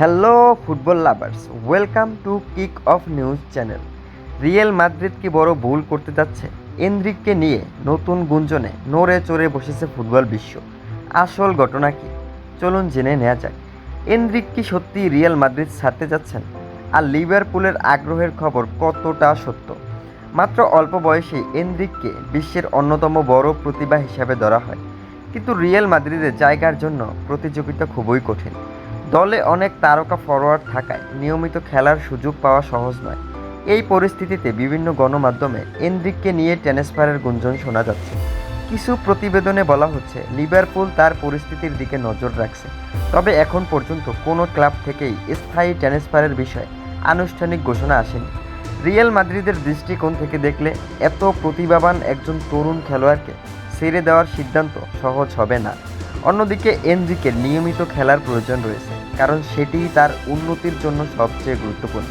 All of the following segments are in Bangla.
Hello football lovers, welcome to kick off news channel. Real Madrid কি বড় ভুল করতে যাচ্ছে? এনরিককে নিয়ে নতুন গুঞ্জনে নড়ে চড়ে বসেছে ফুটবল বিশ্ব। আসল ঘটনা কি? চলুন জেনে নেওয়া যাক। এনরিক কি সত্যি রিয়েল মাদ্রিদ ছাড়তে যাচ্ছেন? আর লিভারপুলের আগ্রহের খবর কতটা সত্য? মাত্র অল্প বয়সেই এনরিককে বিশ্বের অন্যতম বড় প্রতিভা হিসাবে ধরা হয়, কিন্তু রিয়েল মাদ্রিদে জায়গার জন্য প্রতিযোগিতা খুবই কঠিন। দলে অনেক তারকা ফরোয়ার্ড থাকায় নিয়মিত খেলার সুযোগ পাওয়া সহজ নয়। এই পরিস্থিতিতে বিভিন্ন গণমাধ্যমে এনরিককে নিয়ে ট্রান্সফারের গুঞ্জন শোনা যাচ্ছে। কিছু প্রতিবেদনে বলা হচ্ছে লিভারপুল তার পরিস্থিতির দিকে নজর রাখছে, তবে এখন পর্যন্ত কোনো ক্লাব থেকেই স্থায়ী ট্রান্সফারের বিষয়ে আনুষ্ঠানিক ঘোষণা আসেনি। রিয়াল মাদ্রিদের দৃষ্টিকোণ থেকে দেখলে এত প্রতিভাবান একজন তরুণ খেলোয়াড়কে ছেড়ে দেওয়ার সিদ্ধান্ত সহজ হবে না। অন্যদিকে এনরিকের নিয়মিত খেলার প্রয়োজন রয়েছে, কারণ সেটিই তার উন্নতির জন্য সবচেয়ে গুরুত্বপূর্ণ।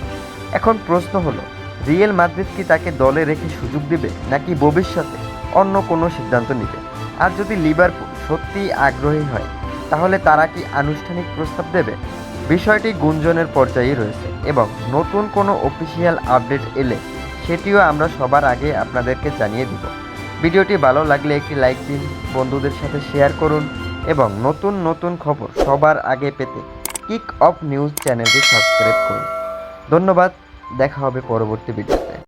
এখন প্রশ্ন হলো, রিয়েল মাদ্রিদ কি তাকে দলে রেখে সুযোগ দেবে, নাকি ভবিষ্যতে অন্য কোনো সিদ্ধান্ত নেবে? আর যদি লিভারপুল সত্যিই আগ্রহী হয়, তাহলে তারা কি আনুষ্ঠানিক প্রস্তাব দেবে? বিষয়টি গুঞ্জনের পর্যায়ে রয়েছে, এবং নতুন কোনো অফিসিয়াল আপডেট এলে সেটিও আমরা সবার আগে আপনাদেরকে জানিয়ে দিব। ভিডিওটি ভালো লাগলে একটি লাইক দিন, বন্ধুদের সাথে শেয়ার করুন, এবং নতুন নতুন খবর সবার আগে পেতে কিক অফ নিউজ চ্যানেলটি সাবস্ক্রাইব করুন। ধন্যবাদ, দেখা হবে পরবর্তী ভিডিও।